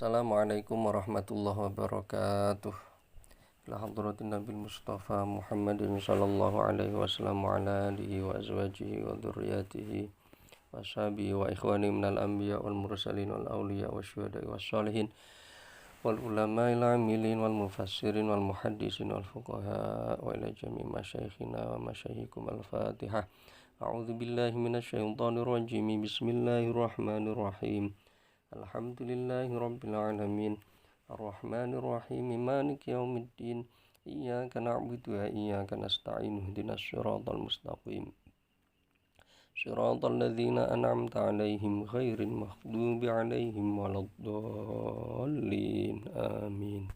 Assalamualaikum warahmatullahi wabarakatuh. Ila hadratin Nabil Mustafa Muhammadin sallallahu alaihi wasallam wa ala alihi wa azwajihi wa dhurriyyatihi wa sahbihi wa ikhwani minal anbiya wal mursalin wal awliya wa syuhada'i was sholihin wal ulama'il amilin wal mufassirin wal muhaddisin wal fuqaha wa ila jami' masyayikhina wa masyayikhikum al-Fatihah. A'udzu billahi minasyaitonir rajim. Bismillahirrahmanirrahim. Alhamdulillahi rabbil alamin. Ar-Rahmanir Rahim. Maliki yaumiddin. Iyyaka na'budu wa iyyaka nasta'in. Ihdinas siratal mustaqim. Siratal ladzina an'amta 'alaihim ghairil maghdubi 'alaihim waladdallin. Amin.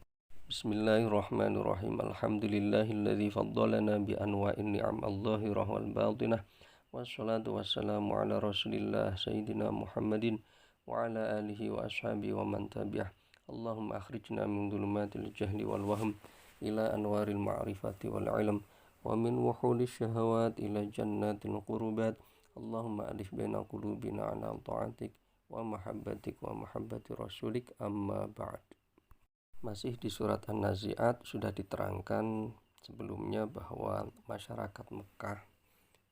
Bismillahirrahmanirrahim. Alhamdulillahilladzi faddalana bi anwa'in ni'am adh-dhahirah wal batinah. Wassalatu wassalamu ala Rasulillah Sayyidina Muhammadin wa ala alihi wa ashabihi wa man tabi'ah. Allahumma akhrijna min dhulumatil jahli wal wahm ila anwaril ma'rifati wal ilm wa min wuhulish syahawat ila jannatil qurubat. Allahumma alif baina qulubina ala ta'atik wa mahabbatik wa mahabbati rasulik, amma ba'd. Masih di surat An-Nazi'at sudah diterangkan sebelumnya bahwa masyarakat Mekah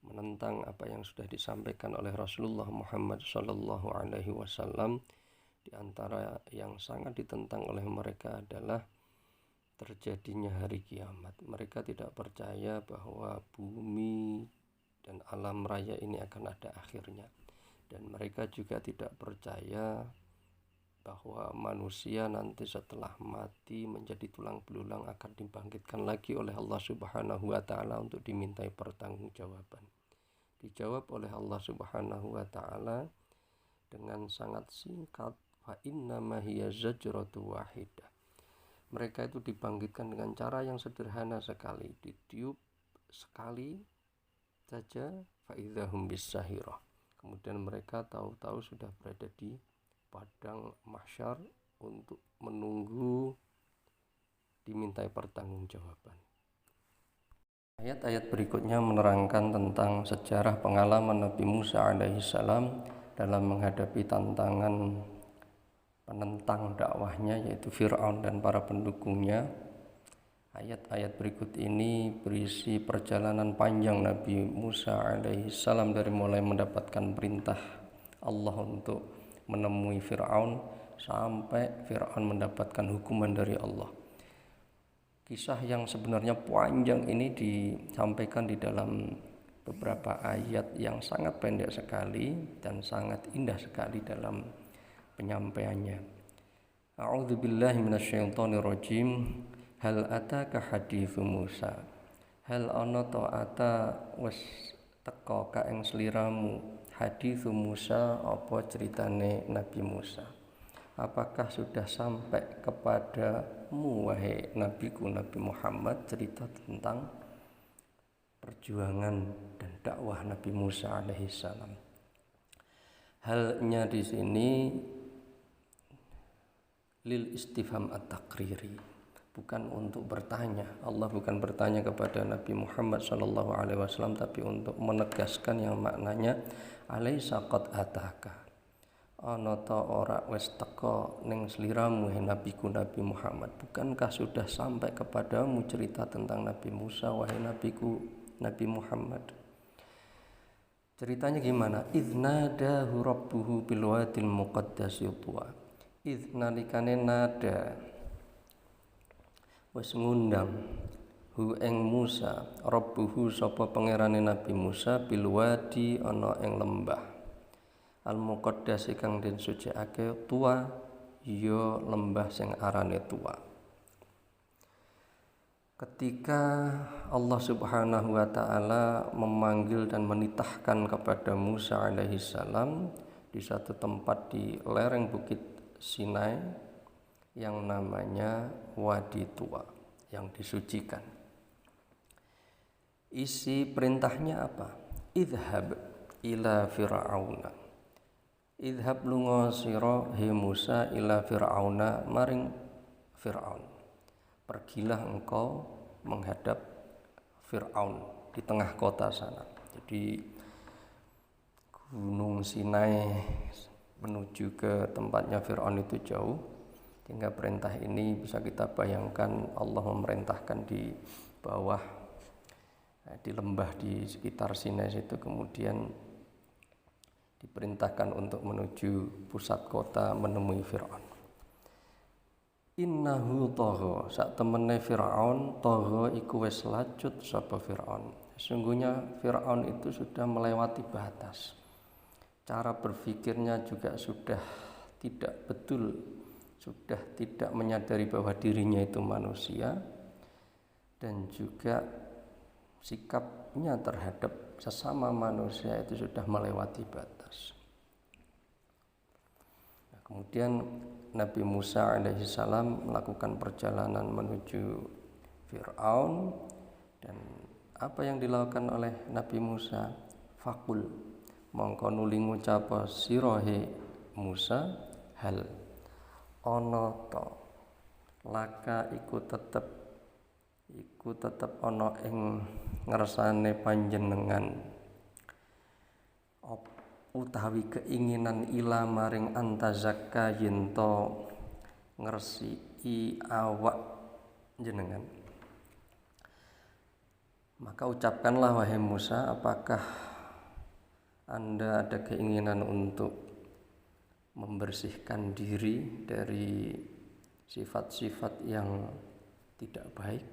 menentang apa yang sudah disampaikan oleh Rasulullah Muhammad sallallahu alaihi wasallam. Di antara yang sangat ditentang oleh mereka adalah terjadinya hari kiamat. Mereka tidak percaya bahwa bumi dan alam raya ini akan ada akhirnya. Dan mereka juga tidak percaya bahwa manusia nanti setelah mati menjadi tulang belulang akan dibangkitkan lagi oleh Allah Subhanahu wa taala untuk dimintai pertanggungjawaban. Dijawab oleh Allah Subhanahu wa taala dengan sangat singkat, fa innama hiya zajratu wahidah. Mereka itu dibangkitkan dengan cara yang sederhana sekali, ditiup sekali saja, fa idzahum bisahirah. Kemudian mereka tahu-tahu sudah berada di padang mahsyar untuk menunggu dimintai pertanggungjawaban. Ayat-ayat berikutnya menerangkan tentang sejarah pengalaman Nabi Musa alaihissalam dalam menghadapi tantangan penentang dakwahnya, yaitu Fir'aun dan para pendukungnya. Ayat-ayat berikut ini berisi perjalanan panjang Nabi Musa alaihissalam dari mulai mendapatkan perintah Allah untuk menemui Fir'aun sampai Fir'aun mendapatkan hukuman dari Allah. Kisah yang sebenarnya panjang ini disampaikan di dalam beberapa ayat yang sangat pendek sekali dan sangat indah sekali dalam penyampaiannya. A'udzu billahi minasyaitonir rajim. Hal ataka haditsu Musa. Hal ana ta ata wis teka ka ing sliramu haditsu Musa, apa ceritane Nabi Musa. Apakah sudah sampai kepadamu wahai nabiku Nabi Muhammad cerita tentang perjuangan dan dakwah Nabi Musa alaihissalam. Halnya di sini lil istifham at-taqriri, bukan untuk bertanya. Allah bukan bertanya kepada Nabi Muhammad sallallahu alaihi wasallam, tapi untuk menegaskan yang maknanya alaisa qad ataka. Ana ta ora wis teka ning sliramu he nabiku Nabi Muhammad, bukankah sudah sampai kepadamu cerita tentang Nabi Musa wahai nabiku Nabi Muhammad? Ceritanya gimana? Idznadahu rabbuhu bil wadil muqaddasi tuwa. Idznalikane nada wis ngundang hu ing Musa rabbuhu sapa pangerane Nabi Musa bil wadi ana ing lembah al muqaddas kang den suciake tuwa, ya lembah sing arane tuwa. Ketika Allah Subhanahu wa taala memanggil dan menitahkan kepada Musa alaihissalam di satu tempat di lereng bukit Sinai yang namanya Wadi Tuwa, yang disucikan. Isi perintahnya apa? Idhab ila fir'auna. Idhab lunga sira he Musa ila fir'auna maring Fir'aun. Pergilah engkau menghadap Fir'aun di tengah kota sana. Jadi Gunung Sinai menuju ke tempatnya Fir'aun itu jauh. Sehingga perintah ini bisa kita bayangkan Allah memerintahkan di bawah, di lembah di sekitar Sinai itu, kemudian diperintahkan untuk menuju pusat kota menemui Fir'aun. Innahu tagha, sak temene Fir'aun, tagha iku wis lacut sapa Fir'aun. Sesungguhnya Fir'aun itu sudah melewati batas. Cara berpikirnya juga sudah tidak betul, sudah tidak menyadari bahwa dirinya itu manusia, dan juga sikapnya terhadap sesama manusia itu sudah melewati batas. Kemudian Nabi Musa alaihissalam melakukan perjalanan menuju Fir'aun, dan apa yang dilakukan oleh Nabi Musa? Fakul, mongko nuli ngucap sirohe Musa, hal ono to laka iku tetep ono ing ngersane panjenengan utawi keinginan ila maring antazakka yento ngersii awak jenengan. Maka ucapkanlah wahai Musa, apakah Anda ada keinginan untuk membersihkan diri dari sifat-sifat yang tidak baik?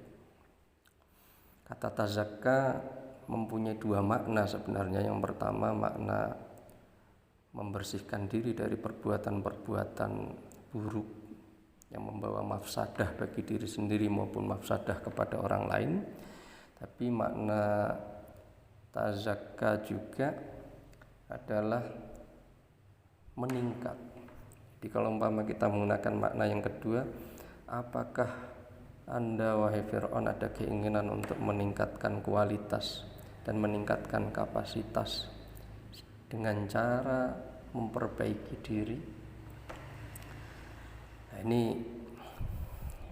Kata tazakka mempunyai dua makna sebenarnya. Yang pertama makna membersihkan diri dari perbuatan-perbuatan buruk yang membawa mafsadah bagi diri sendiri maupun mafsadah kepada orang lain. Tapi makna tazakka juga adalah meningkat. Jadi kalau umpama kita menggunakan makna yang kedua, apakah Anda wahai Fir'aun ada keinginan untuk meningkatkan kualitas dan meningkatkan kapasitas dengan cara memperbaiki diri? Nah, ini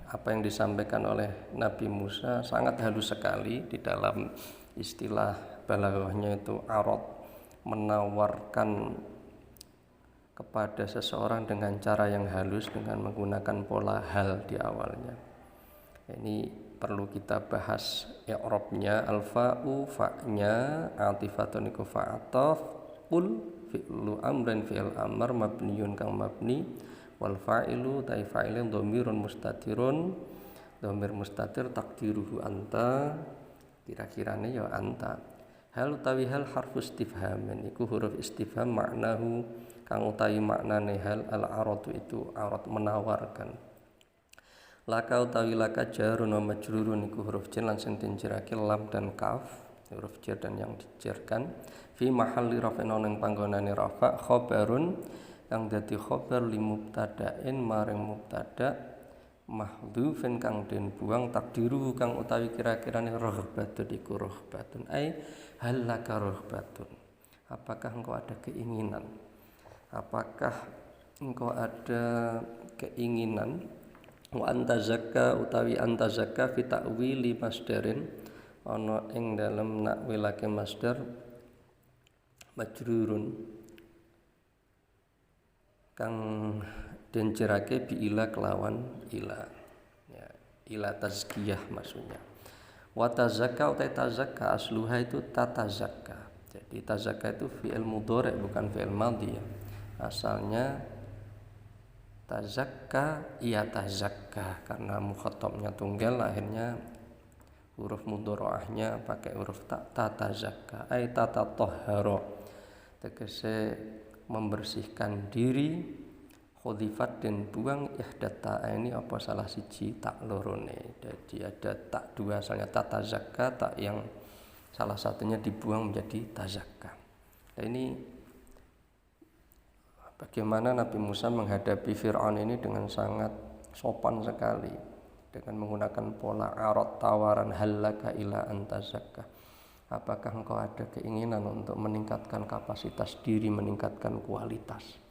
apa yang disampaikan oleh Nabi Musa sangat halus sekali. Di dalam istilah balaghahnya itu arad, menawarkan kepada seseorang dengan cara yang halus dengan menggunakan pola hal di awalnya. Ini perlu kita bahas i'rabnya. Al-fa'u fa'nya atifatun iku fa'ataf, qul fi'lu amrin fi'il amr mabniyun kang mabni, wal fa'ilu ta fa'ilun dhamirun mustatirun, dhamir mustatir takdiruhu anta, kira-kirane ya anta. Hal utawi hal harfu istifhamin iku huruf istifham, maknahu kang utawi maknane hal al-aradu itu arad menawarkan. Laka utawi laka jarun wa majrurun iku huruf jar lan sing dijerake lam dan kaf, huruf jar dan yang dijarkan. Fi mahalli raf'in ning panggonane rafa, khabarun kang dadi khabar li mubtada'in maring mubtada' mahdhufin kang den buang, takdiru kang utawi kira-kirane raghbatun iku raghbatun, ai hal laka raghbatun, apakah engkau ada keinginan, apakah engkau ada keinginan. Wa antazakka utawi antazakka fi ta'wili masdarin, ana ing dalem nakwilake masdar majrurun kang den jerake bi ila kelawan ila, ya, ila tazkiyah maksudnya. Wa tazakka utai tazakka asluha itu tatazakka. Jadi tazakka itu fi'il mudhari bukan fi'il madhi ya. Asalnya tazakka iya tazakka, karena mukhatabnya tunggal akhirnya huruf mudharaahnya pakai huruf tatazakka, ai tatatahhara, tegese membersihkan diri. Khudifat dan buang ihdatta ini apa salah siji tak lorone. Jadi ada tak dua, asalnya tatazakka, tak yang salah satunya dibuang menjadi tazakka. Nah, ini bagaimana Nabi Musa menghadapi Fir'aun ini dengan sangat sopan sekali, dengan menggunakan pola arad tawaran, halaka ila antazakka, apakah engkau ada keinginan untuk meningkatkan kapasitas diri, meningkatkan kualitas.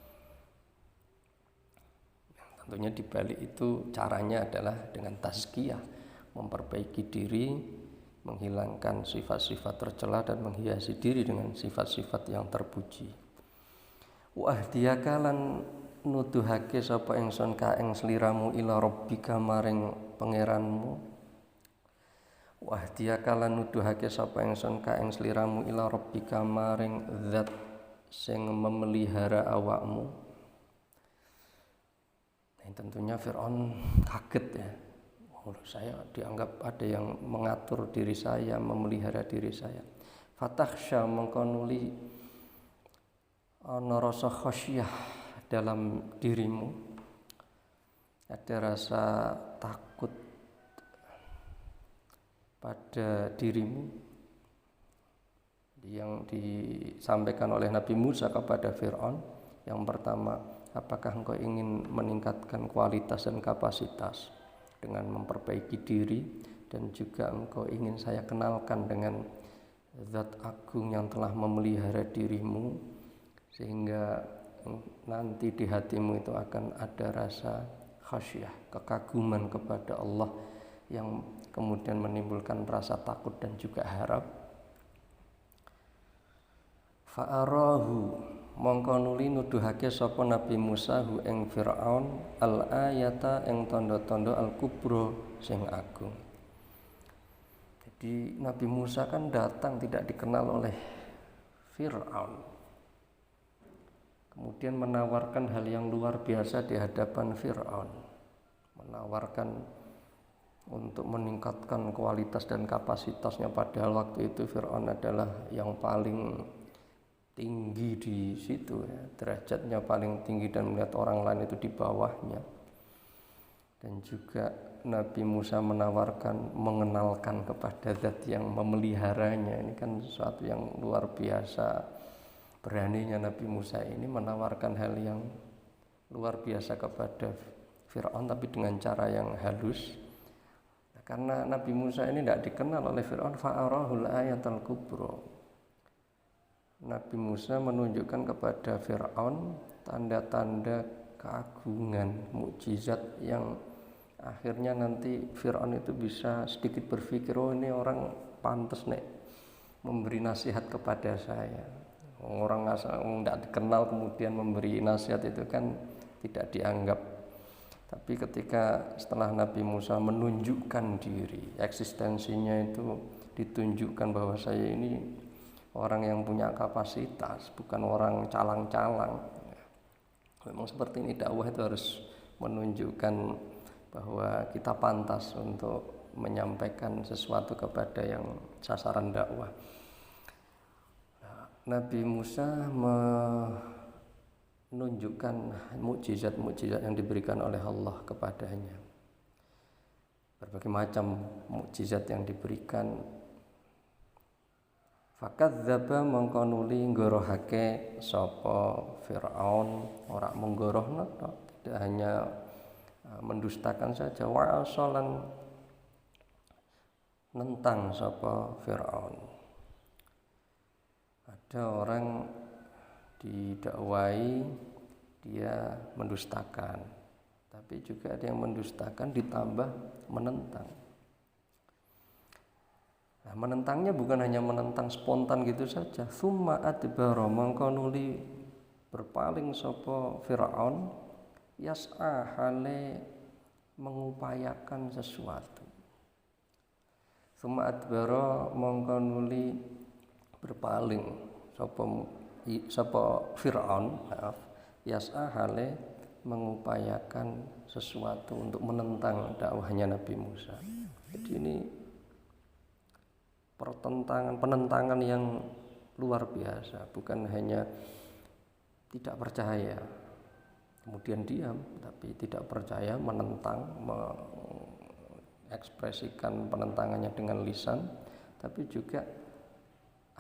Tentunya di balik itu caranya adalah dengan tazkiyah, memperbaiki diri, menghilangkan sifat-sifat tercela dan menghiasi diri dengan sifat-sifat yang terpuji. Wa ahdiyaka lan nuduhake sapa ingsun ka ing sliramu ila rabbika maring pangeranmu. Wahdiyaka lan nuduhake sapa ingsun ka ing sliramu ila rabbika maring zat sing memelihara awakmu. Nah, tentunya Fir'aun kaget ya. Saya dianggap ada yang mengatur diri saya, memelihara diri saya. Fatakhsha mengko nuli ana rasa khasyah dalam dirimu, ada rasa takut pada dirimu yang disampaikan oleh Nabi Musa kepada Fir'aun. Yang pertama, apakah engkau ingin meningkatkan kualitas dan kapasitas dengan memperbaiki diri, dan juga engkau ingin saya kenalkan dengan zat agung yang telah memelihara dirimu, sehingga nanti di hatimu itu akan ada rasa khasyah, kekaguman kepada Allah yang kemudian menimbulkan rasa takut dan juga harap. Fa'arahu mongko nuli nuduhake sapa Nabi Musa hu ing Fir'aun al ayata ing tanda-tanda al kubra sing agung. Jadi Nabi Musa kan datang tidak dikenal oleh Fir'aun, kemudian menawarkan hal yang luar biasa di hadapan Fir'aun, menawarkan untuk meningkatkan kualitas dan kapasitasnya, padahal waktu itu Fir'aun adalah yang paling tinggi di situ ya, derajatnya paling tinggi dan melihat orang lain itu di bawahnya. Dan juga Nabi Musa menawarkan mengenalkan kepada zat yang memeliharanya. Ini kan sesuatu yang luar biasa. Beraninya Nabi Musa ini menawarkan hal yang luar biasa kepada Fir'aun, tapi dengan cara yang halus. Nah, karena Nabi Musa ini tidak dikenal oleh Fir'aun, fa'arahul ayatal kubra. Nabi Musa menunjukkan kepada Fir'aun tanda-tanda keagungan, mukjizat yang akhirnya nanti Fir'aun itu bisa sedikit berpikir, oh ini orang pantas nek memberi nasihat kepada saya. Orang tidak dikenal kemudian memberi nasihat itu kan tidak dianggap. Tapi ketika setelah Nabi Musa menunjukkan diri, eksistensinya itu ditunjukkan bahwa saya ini orang yang punya kapasitas, bukan orang calang-calang. Memang seperti ini dakwah itu harus menunjukkan bahwa kita pantas untuk menyampaikan sesuatu kepada yang sasaran dakwah. Nabi Musa menunjukkan mukjizat-mukjizat yang diberikan oleh Allah kepadanya. Berbagai macam mukjizat yang diberikan. Fakadzdzaba mongko nuli nggorohake sapa Fir'aun, ora menggorohno tidak hanya mendustakan saja, wa asalan nentang sapa Fir'aun. Ada orang didakwai dia mendustakan, tapi juga ada yang mendustakan ditambah menentang. Nah, menentangnya bukan hanya menentang spontan gitu saja. Tsumma adbara mongko nuli berpaling sapa Fir'aun yas'a hale mengupayakan sesuatu. Tsumma adbara mongko nuli berpaling sapa Fir'aun, yas'a hale mengupayakan sesuatu untuk menentang dakwahnya Nabi Musa. Jadi ini penentangan yang luar biasa, bukan hanya tidak percaya kemudian diam, tapi tidak percaya menentang, mengekspresikan penentangannya dengan lisan, tapi juga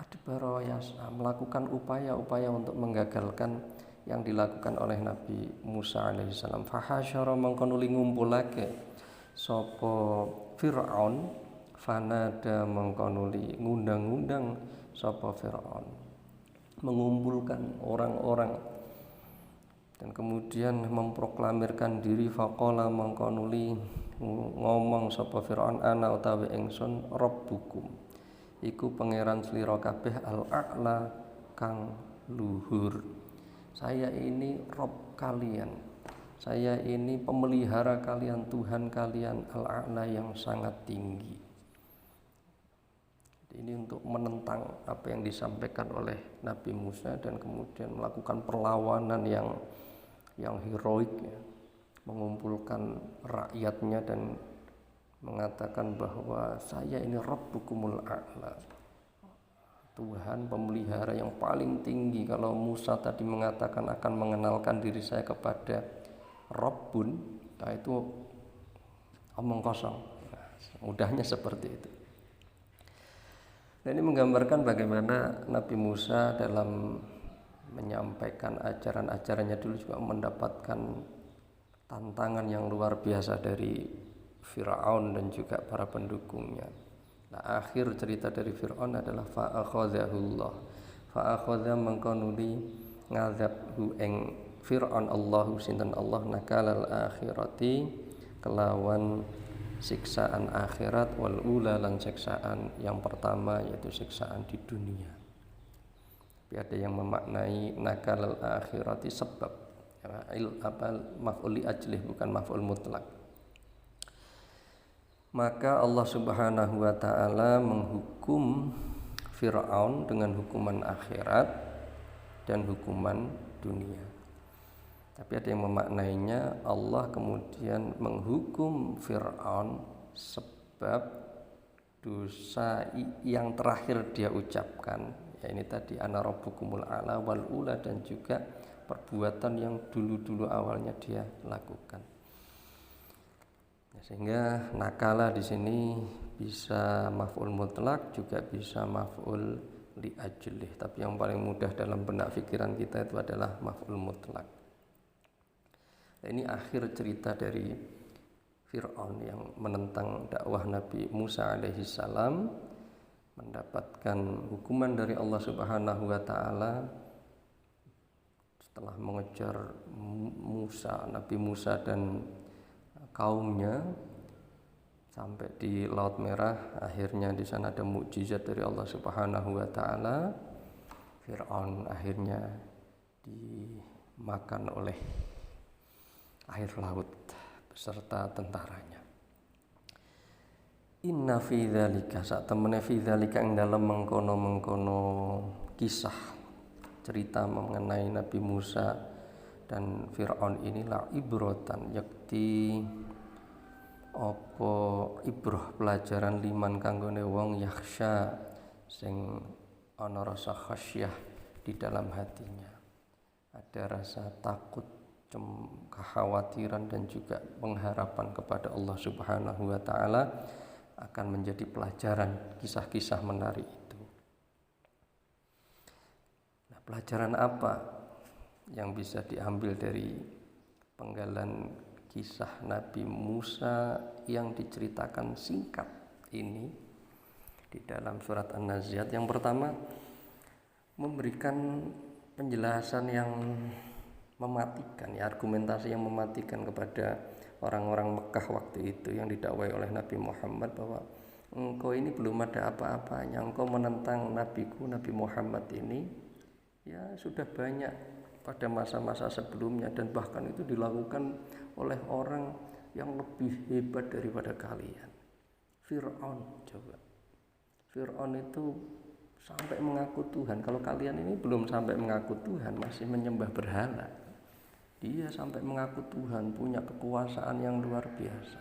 adbara yas'a melakukan upaya-upaya untuk menggagalkan yang dilakukan oleh Nabi Musa alaihissalam. Fahasyara mongko nuli ngumpulake sapa Fir'aun, fanada mongko nuli ngundang-undang sapa Fir'aun, mengumpulkan orang-orang dan kemudian memproklamirkan diri. Faqala mongko nuli ngomong sapa Fir'aun, ana utawi ingsun rabbukum iku pangeran slira kabeh al-a'la kang luhur. Saya ini Rabb kalian. Saya ini pemelihara kalian, Tuhan kalian Al-A'la yang sangat tinggi. Ini untuk menentang apa yang disampaikan oleh Nabi Musa dan kemudian melakukan perlawanan yang heroik ya, mengumpulkan rakyatnya dan mengatakan bahwa saya ini Rabbukumul A'la, Tuhan pemelihara yang paling tinggi. Kalau Musa tadi mengatakan akan mengenalkan diri saya kepada Rabbun, nah itu omong kosong. Nah, mudahnya seperti itu. Dan ini menggambarkan bagaimana Nabi Musa dalam menyampaikan ajaran-ajarannya dulu juga mendapatkan tantangan yang luar biasa dari Fir'aun dan juga para pendukungnya. Nah, akhir cerita dari Fir'aun adalah fa'akhadhahullah. Fa'akhadha mengkonuli ngadhabhu ing Fir'aun Allahu sinten Allah nakalal akhirati kelawan siksaan akhirat wal ula lan siksaan yang pertama yaitu siksaan di dunia. Tapi ada yang memaknai nakalal akhirati sebab maf'ul li ajlih bukan maf'ul mutlak. Maka Allah Subhanahu wa taala menghukum Fir'aun dengan hukuman akhirat dan hukuman dunia. Tapi ada yang memaknainya Allah kemudian menghukum Fir'aun sebab dosa yang terakhir dia ucapkan, ya ini tadi ana rabbukumul a'la wal ula, dan juga perbuatan yang dulu-dulu awalnya dia lakukan. Ya, sehingga nakala di sini bisa maf'ul mutlak juga bisa maf'ul li ajlih, tapi yang paling mudah dalam benak pikiran kita itu adalah maf'ul mutlak. Ini akhir cerita dari Fir'aun yang menentang dakwah Nabi Musa alaihi salam, mendapatkan hukuman dari Allah Subhanahu wa taala setelah mengejar Nabi Musa dan kaumnya sampai di Laut Merah. Akhirnya di sana ada mukjizat dari Allah Subhanahu wa taala. Fir'aun akhirnya dimakan oleh air laut beserta tentaranya. Inna fi dzalika, sak temene fi dzalika ing dalem mengkono-mengkono kisah cerita mengenai Nabi Musa dan Fir'aun inilah ibrotan, yakti apa ibroh pelajaran liman kanggone wong yakhsha sing ana rasa khasyah di dalam hatinya, ada rasa takut, kekhawatiran dan juga pengharapan kepada Allah Subhanahu wa taala akan menjadi pelajaran kisah-kisah menarik itu. Nah, pelajaran apa yang bisa diambil dari penggalan kisah Nabi Musa yang diceritakan singkat ini di dalam surat An-Nazi'at? Yang pertama, memberikan penjelasan yang mematikan, ya, argumentasi yang mematikan kepada orang-orang Mekah waktu itu yang didakwai oleh Nabi Muhammad bahwa engkau ini belum ada apa-apanya, engkau menentang nabiku Nabi Muhammad ini ya sudah banyak pada masa-masa sebelumnya, dan bahkan itu dilakukan oleh orang yang lebih hebat daripada kalian. Fir'aun, coba Fir'aun itu sampai mengaku Tuhan, kalau kalian ini belum sampai mengaku Tuhan, masih menyembah berhala. Dia sampai mengaku Tuhan, punya kekuasaan yang luar biasa.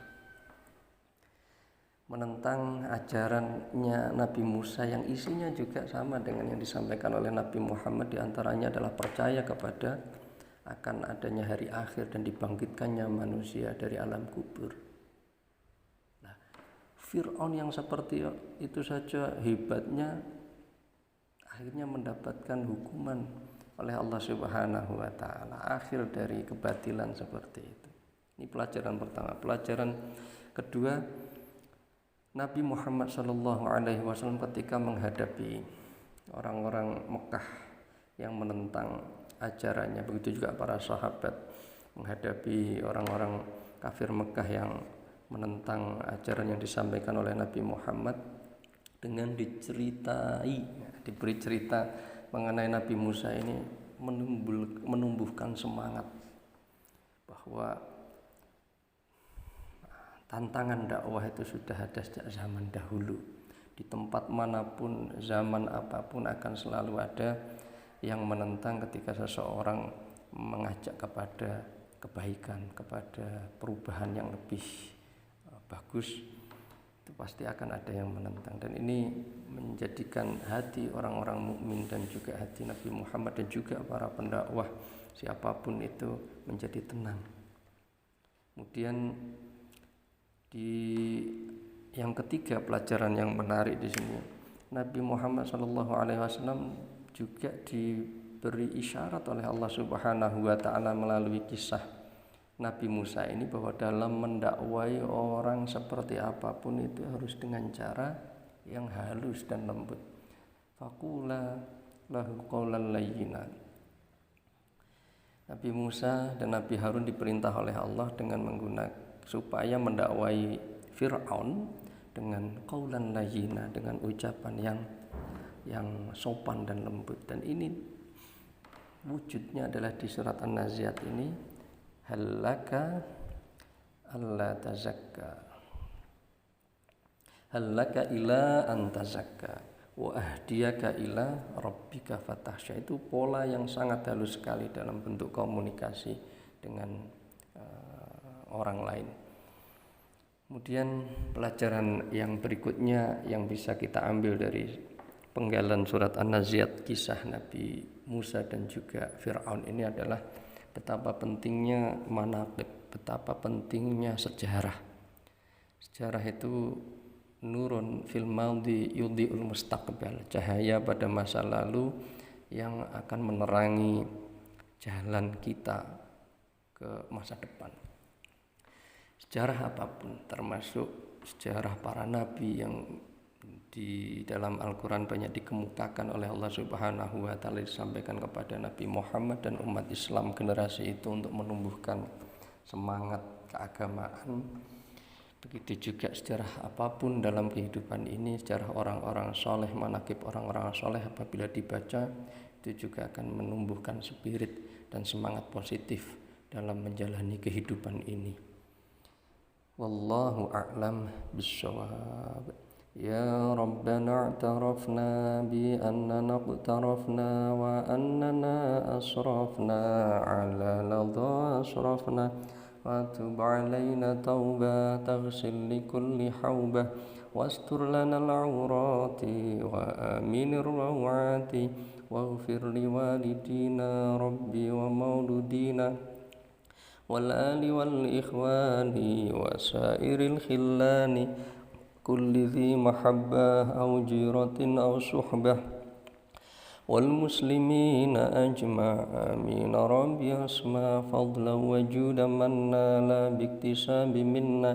Menentang ajarannya Nabi Musa yang isinya juga sama dengan yang disampaikan oleh Nabi Muhammad, diantaranya adalah percaya kepada akan adanya hari akhir dan dibangkitkannya manusia dari alam kubur. Nah, Fir'aun yang seperti itu saja hebatnya akhirnya mendapatkan hukuman oleh Allah Subhanahu wa taala, akhir dari kebatilan seperti itu. Ini pelajaran pertama. Pelajaran kedua, Nabi Muhammad sallallahu alaihi wasallam ketika menghadapi orang-orang Mekah yang menentang ajarannya, begitu juga para sahabat menghadapi orang-orang kafir Mekah yang menentang ajaran yang disampaikan oleh Nabi Muhammad, dengan diberi cerita mengenai Nabi Musa ini menumbuhkan semangat bahwa tantangan dakwah itu sudah ada sejak zaman dahulu. Di tempat manapun, zaman apapun akan selalu ada yang menentang ketika seseorang mengajak kepada kebaikan, kepada perubahan yang lebih bagus. Itu pasti akan ada yang menentang, dan ini menjadikan hati orang-orang mukmin dan juga hati Nabi Muhammad dan juga para pendakwah siapapun itu menjadi tenang. Kemudian yang ketiga, pelajaran yang menarik di sini, Nabi Muhammad SAW juga diberi isyarat oleh Allah Subhanahu wa taala melalui kisah Nabi Musa ini, bahwa dalam mendakwai orang seperti apapun itu harus dengan cara yang halus dan lembut. Faqula lahu qawlan layyinan. Nabi Musa dan Nabi Harun diperintah oleh Allah dengan menggunakan supaya mendakwai Fir'aun dengan qaulan layyina, dengan ucapan yang sopan dan lembut. Dan ini wujudnya adalah di surat An-Nazi'at ini, halaka alla tazakka, halaka ila an tazakka wa ahdiyaka ila rabbika fatahsya. Itu pola yang sangat halus sekali dalam bentuk komunikasi dengan orang lain. Kemudian pelajaran yang berikutnya yang bisa kita ambil dari penggalan surat An-Nazi'at, kisah Nabi Musa dan juga Fir'aun ini adalah betapa pentingnya manaqib, betapa pentingnya sejarah. Sejarah itu nurun fil madhi yudhi'ul mustaqbal, cahaya pada masa lalu yang akan menerangi jalan kita ke masa depan. Sejarah apapun, termasuk sejarah para nabi yang di dalam Al-Quran banyak dikemukakan oleh Allah Subhanahu wa taala, disampaikan kepada Nabi Muhammad dan umat Islam generasi itu untuk menumbuhkan semangat keagamaan. Begitu juga sejarah apapun dalam kehidupan ini, sejarah orang-orang soleh, manaqib orang-orang soleh apabila dibaca itu juga akan menumbuhkan spirit dan semangat positif dalam menjalani kehidupan ini. Wallahu a'lam bissawab. Ya Rabbana a'tarafna bi annana iqtarafna wa annana asrafna ala ladha asrafna wa tub alaina tauba taghsil li kulli hawbah wastur lana al-awrati wa aminir rawati waghfir li walidina rabbi wa mauludina والآل والإخوان وسائر الخلان كل ذي محبة أو جيرة أو صحبة والمسلمين أجمع آمين ربي أسمى فضلا وجودا من نال باكتساب منا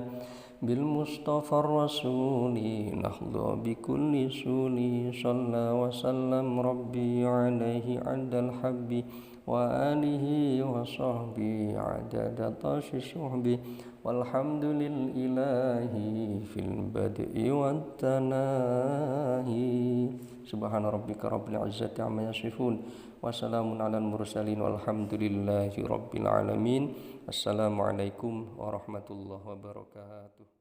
بالمصطفى الرسول نحظى بكل سول صلى وسلم ربي عليه عند الحب وآله وصحبه عدد طاش شعبه والحمد لله في البدء والتناهي سبحان ربك رب العزة عما يصفون وسلام على المرسلين والحمد لله رب العالمين. Assalamualaikum warahmatullahi wabarakatuh.